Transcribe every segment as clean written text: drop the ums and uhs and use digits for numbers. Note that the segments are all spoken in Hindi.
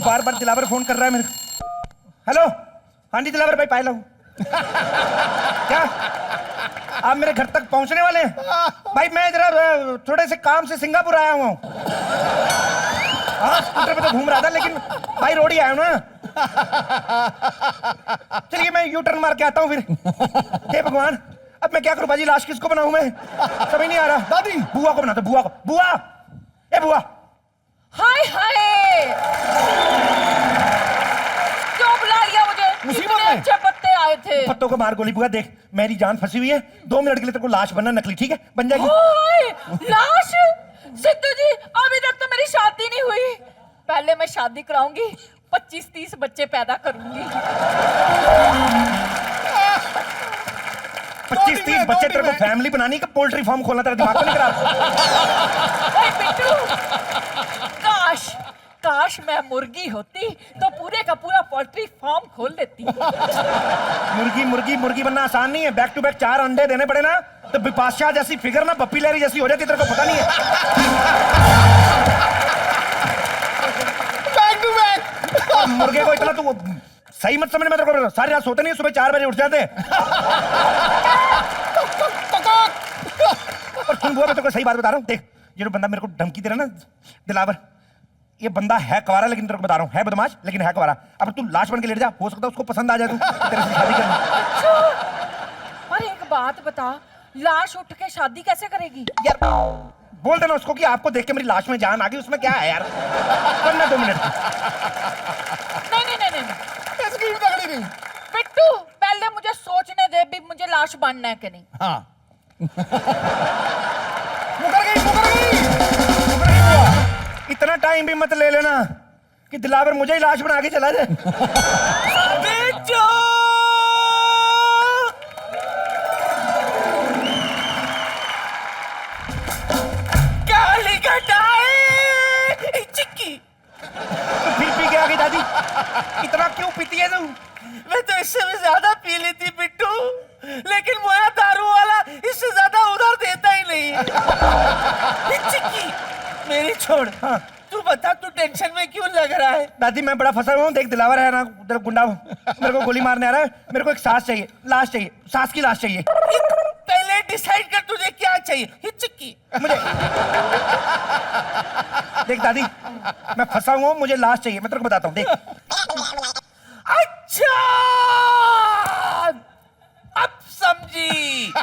बार बार दिलावर फोन कर रहा है मेरे। हेलो, हाँ जी दिलावर भाई, पायला हूँ। क्या आप मेरे घर तक पहुंचने वाले हैं? भाई मैं जरा थोड़े से काम से सिंगापुर आया हुआ हूँ। हाँ स्कूटर पे तो घूम रहा था, लेकिन भाई रोड ही आया हूँ ना। चलिए मैं यू टर्न मार के आता हूँ फिर। हे भगवान, अब मैं क्या करूँ बाजी, लाश किसको बनाऊं मैं, समझ नहीं आ रहा। दादी, बुआ को बनाता, बुआ को। बुआ, ए बुआ। हाय हाय, क्यों बुला लिया मुझे? मुसीबत में। अच्छे पत्ते आए थे। पत्तों को मार गोली। बुआ देख, मेरी जान फंसी हुई है, 2 मिनट के लिए तेरे को लाश बनना नकली, ठीक है? बन जाएगी। लाश? सिद्धू जी, अभी तक तो मेरी शादी नहीं हुई। पहले मैं शादी कराऊंगी, 25-30 बच्चे पैदा करूंगी। 25-30 बच्चे तेरे को फैमिली बनानी का पोल्ट्री फार्म खोलना तेरा दिमाग को नहीं खराब? बिट्टू, काश मैं मुर्गी होती तो पूरे का पूरा पोल्ट्री फार्म खोल देती। मुर्गी बनना आसान नहीं है। बैक टू बैक 4 अंडे देने पड़े ना, तो बिपाशा जैसी फिगर ना बप्पी लहरी जैसी हो जाती, तेरे को पता नहीं है। Back to back. मुर्गे को इतना तू सही मत समझ में, तेरे को सारी रात सोते नहीं, सुबह 4 बजे उठ जाते। और सुन बुआ, मैं तेरे को सही बात बता रहा हूँ, देख ये जो बंदा मेरे को धमकी दे रहा ना दिलावर, ये बंदा है कुंवारा, लेकिन तेरे को बता रहा हूँ है बदमाश, लेकिन है कुंवारा। अब तू लाश बन के लेट जा, हो सकता है उसको पसंद आ जाए तू, तेरे से शादी करना। और एक बात बता, लाश उठ के शादी कैसे करेगी? यार बोल देना उसको कि आपको देख के मेरी लाश में जान आ गई, उसमें क्या है यार, करना 2 मिनट। नहीं, स्क्रीन तगड़ी नहीं। बिट्टू, पहले मुझे सोचने दे भी मुझे लाश बनना है कि नहीं। हाँ। मुकर गई बुआ। इतना टाइम भी मत ले लेना कि दिलावर मुझे ही लाश बना के चला जाए। बिट्टू! काली घटाए चिक्की। तो फिर पी के आ गई दादी, इतना क्यों पीती है तू? मैं तो इससे भी ज्यादा पी लेती बिट्टू, लेकिन मोया दारू वाला इससे ज्यादा उधार देता ही नहीं। चिक्की मेरी छोड़। हाँ तू बता, तू टेंशन में क्यों लग रहा है? दादी मैं बड़ा फंसा हुआ हूँ, देख दिलावर है ना उधर गुंडा, मेरे को गोली मारने आ रहा है, मेरे को एक सास चाहिए, लाश चाहिए, सास की लाश चाहिए। पहले डिसाइड कर तुझे क्या चाहिए। चिक्की मुझे देख दादी, मैं फंसा हुआ हूँ, मुझे लाश चाहिए, मैं तेरे को बताता हूँ, देख। अच्छा, अब समझी।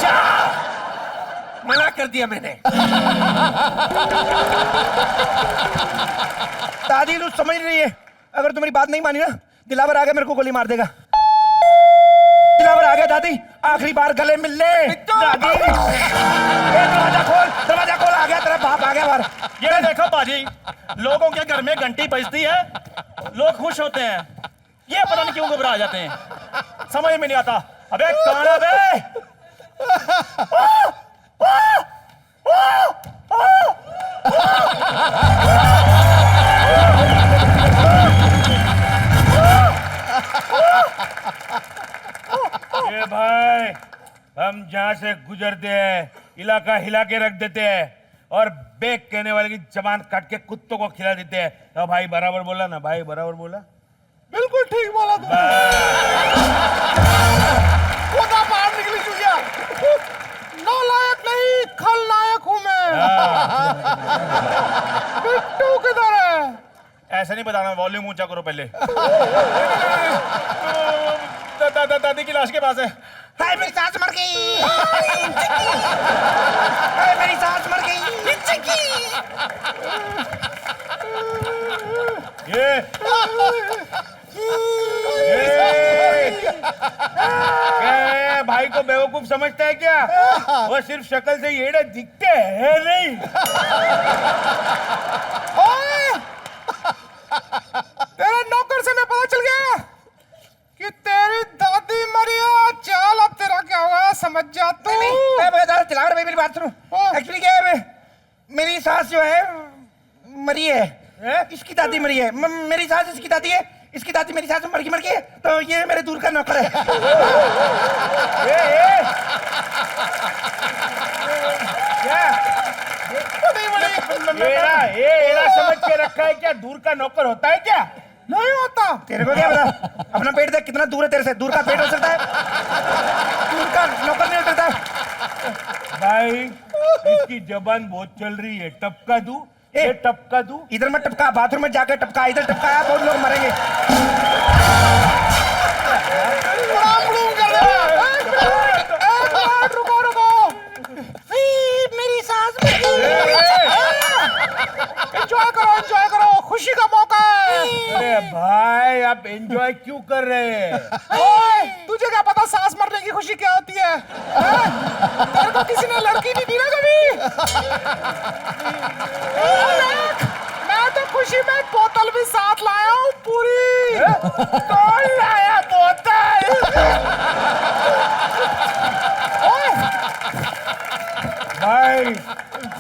जा, मना कर दिया मैंने। दादी तू समझ रही है, अगर तू मेरी बात नहीं मानी ना, दिलावर आ गया मेरे को गोली मार देगा। दिलावर आ गया दादी, आखिरी बार गले मिल ले दादी। दरवाजा खोल, आ गया तेरा बाप, आ गया बाहर। ये देखो बाजी, लोगों के घर में घंटी बजती है, लोग खुश होते हैं, ये पता नहीं क्यों घबरा जाते हैं, समझ में नहीं आता। अबे कौन है बे? ये भाई, हम जहां से गुजरते हैं इलाका हिला के रख देते हैं, और बेक कहने वाले की जबान काट के कुत्तों को खिला देते हैं। तो भाई बराबर बोला ना, भाई बराबर बोला, बिल्कुल ठीक बोला तुमने। खुदा बाहर निकली चुकिया। नालायक नहीं, खलनायक हूँ मैं। बिट्टू किधर है? ऐसा नहीं बताना, वॉल्यूम ऊंचा करो पहले। दादी की लाश के पास है। हाय मेरी सास मर गई, हाय मेरी सास मर गई। ये क्या भाई को बेवकूफ समझता है क्या? वो सिर्फ शक्ल से येड़े दिखते हैं नहीं। तेरे नौकर से मैं पता चल गया कि तेरी दादी मरी है। चल अब तेरा क्या हुआ समझ जा तू। दिलावर भाई मेरी बात सुनो, एक्चुअली क्या है, मेरी सास जो है मरी है, इसकी दादी मरी है, मेरी सास इसकी दादी है, इसकी दादी मेरी सास मर गई है, तो ये मेरे दूर का नौकर है। ये समझ के रखा है क्या? दूर का नौकर होता है क्या? नहीं होता। तेरे को क्या पता? अपना पेट देख कितना दूर है तेरे से। दूर का पेट हो सकता है, दूर का नौकर नहीं हो सकता। भाई इसकी जबान बहुत चल रही है। टपका दूं? ये टपका दूं? इधर मत टपका, बाथरूम में जाकर टपका। इधर टपकाया बहुत लोग मरेंगे। रुको रुको, मेरी सास में एंजॉय करो, खुशी का मौका है। अरे भाई आप एंजॉय क्यों कर रहे हैं? ओए, तुझे क्या पता सांस मरने की खुशी क्या होती है? हैं? तेरे को किसी ने लड़की नहीं दी ना कभी? मैं तो खुशी में बोतल भी साथ लाया हूँ पूरी। कौन लाया बोतल?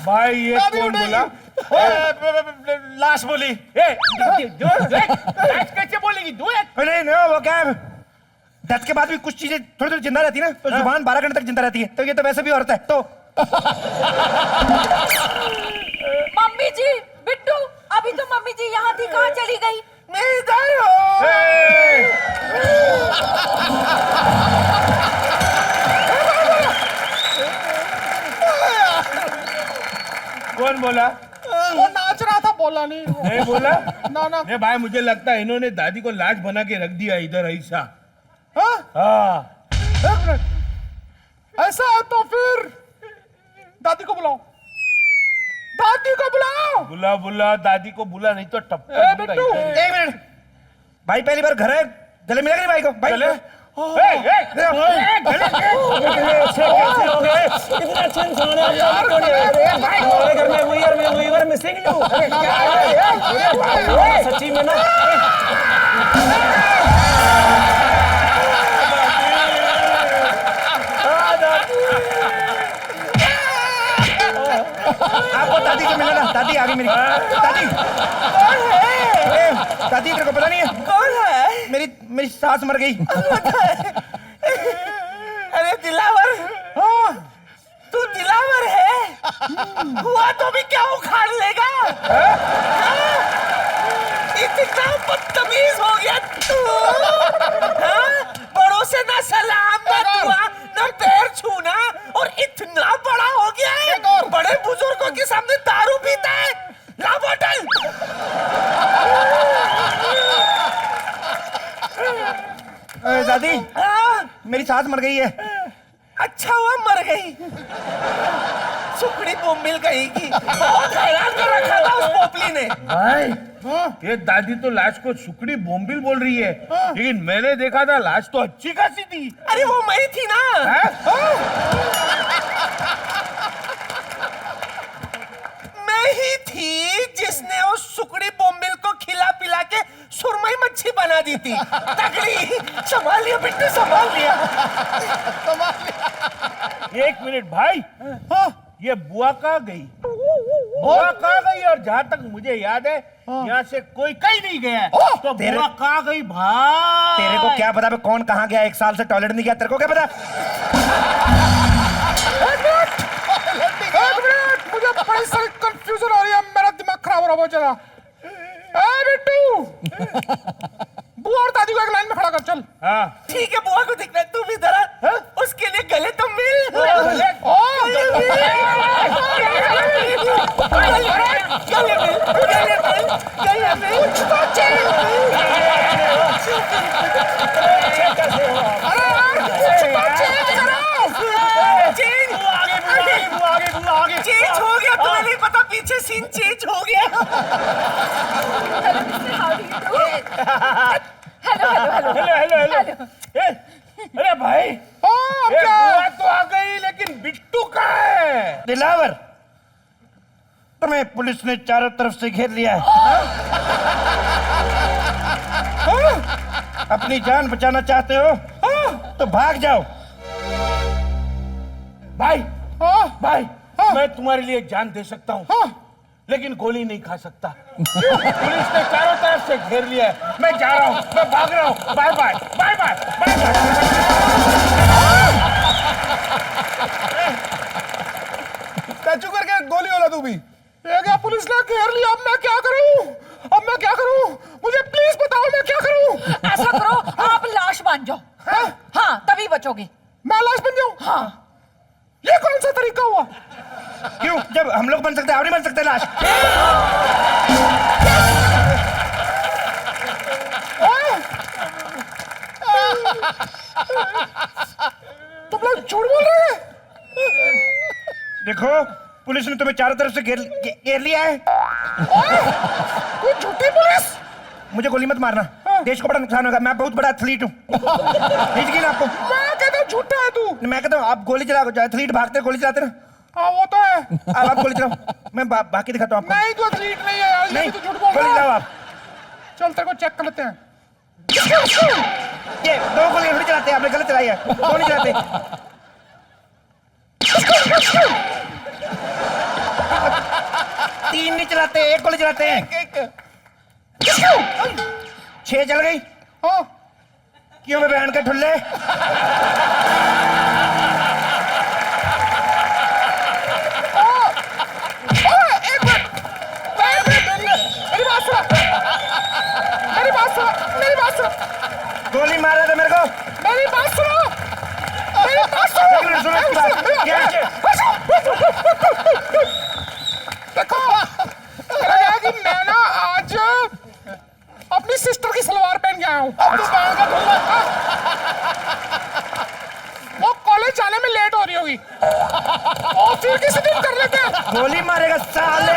भाई ये कौन बोला? लाश बोली। लाश कैसे बोलेगी? नहीं नहीं, वो क्या है, डेथ के बाद भी कुछ चीजें थोड़ी थोड़ी जिंदा रहती है ना, तो जुबान 12 घंटे तक जिंदा रहती है। तो ये तो वैसे भी औरत है तो। मम्मी जी, बिट्टू, अभी तो मम्मी जी यहाँ थी, कहाँ चली गई? मैं इधर हूँ। कौन बोला? वो नाच रहा था, बोला नहीं। नहीं बोला? ना ना। नहीं भाई मुझे लगता है इन्होंने दादी को लाश बना के रख दिया इधर ऐसा। हाँ? हाँ एक मिनट, ऐसा है तो फिर दादी को बुलाओ, दादी को बुलाओ। बुला बुला दादी को बुला, नहीं तो ए, टपका बिट्टू। दूंगा इधर। एक मिनट भाई, पहली बार घर है, गले मिलेगा नहीं भाई को? भाई चले? गले इतना अच्छा इंसान है यार, हमारे घर में वही वर मिसिंग यू। सच्ची में ना आपको दादी से मिलना ना। दादी आ गई मेरी। दादी दादी, तेरे को पता नहीं है? कौन है? मेरी मेरी सास मर गई। अरे दिलावर, तू दिलावर है? हुआ तो भी क्या उखाड़ लेगा? हाँ? इतना बदतमीज हो गया तू? हाँ? बड़ों से ना सलाम, ना दुआ, ना पैर छूना, और इतना बड़ा हो गया है, बड़े बुजुर्गों के सामने दारू पीता है। ला बोतल। दादी, हाँ? मेरी सास मर गई है। अच्छा हुआ मर गई, सुखड़ी मिल गई की। बहुत हैरान कर रखा था उस पोपली ने। भाई ये दादी तो लाश को सुकड़ी बोम्बिल बोल रही है, लेकिन मैंने देखा था लाश तो अच्छी खासी थी। अरे वो मैं थी ना। मैं ही थी जिसने उस सुकड़ी बोम्बिल को खिला पिला के सुरमई मच्छी बना दी थी। तगड़ी, संभाल लिया बिट्टू, संभाल लिया। एक मिनट भाई, ये बुआ कहाँ गई? बुआ कहाँ गई? और जहाँ तक मुझे याद है यहाँ से कोई कहीं नहीं गया है। तो बुआ कहाँ गई भाई? तेरे को क्या पता कौन कहाँ गया? 1 साल से टॉयलेट नहीं गया, तेरे को क्या पता? एक मिनट, मुझे बड़ी सारी कंफ्यूजन हो रही है, मेरा दिमाग खराब हो रहा है बहुत ज्यादा। ए बिट्टू, बुआ और दादी को एक लाइन में खड़ा कर, चल। हाँ ठीक है, बुआ को दिखना, तू भी जरा उसके लिए गले तो मिल। चेंज हो गया, तुम्हें नहीं पता, पीछे सीन चेंज हो गया। Hello hello hello hello hello hello. अरे भाई ये बुआ तो आ गई, लेकिन बिट्टू कहाँ है? दिलावर, तुम्हें पुलिस ने चारों तरफ से घेर लिया है। अपनी जान बचाना चाहते हो तो भाग जाओ। भाई भाई मैं तुम्हारे लिए जान दे सकता हूँ, लेकिन गोली नहीं खा सकता। पुलिस ने चारों तरफ से घेर लिया है। मैं जा रहा हूँ, मैं भाग रहा हूँ। Bye bye bye bye bye bye. Statue करके गोली वाला तू भी। ये क्या, पुलिस ने घेर लिया, अब मैं क्या करूं? अब मैं क्या करूं? मुझे प्लीज बताओ मैं क्या करूं? ऐसा करो, आप लाश बांध जाओ। हाँ, तभी बचोगे। मैं लाश बन जाऊं? हाँ। ये कौन सा तरीका हुआ? क्यों, जब हम लोग बन सकते हैं आप नहीं बन सकते लाश? तुम लोग झूठ बोल रहे हैं। देखो, पुलिस ने तुम्हें चारों तरफ से घेर लिया है। तू झूठी पुलिस। मुझे गोली मत मारना, देश को बड़ा नुकसान होगा। मैं बहुत बड़ा एथलीट हूँ। नहीं यकीन आपको? मैं कहता हूँ झूठा है तू। मैं कहता हूँ आप गोली चला, एथलीट भागते गोली चलाते ना। हाँ वो तो है। अब आप गोली चलाओ, मैं बाकी दिखाता हूँ आपको। नहीं तू एथलीट नहीं है यार, ये नहीं, भी तू झूठ बोल गोली रहा चलाओ है। आप। चल तेरे को चेक कर लेते हैं। ये दो गोली थोड़ी चलाते हैं, आपने गलत चलाई है। दो नहीं चलाते। तीन नहीं चलाते, एक गोली चलाते हैं। 6 चल गई। हाँ क्यों मैं बहन के ठुल्ले? एक मिनट, मेरी बात सुनो, मेरी बात सुनो, मेरी बात सुनो, गोली मार रहा था मेरे को। मेरी बात सुनो, मेरी बात सुनो। एक मिनट सुनो इसकी बात। ये देखो क्या है कि मैं ना आज अपनी सिस्टर की सलवार पहन के आया हूँ। वो कॉलेज जाने में लेट हो रही होगी, और फिर किसी दिन कर लेते हैं। गोली मारेगा साले।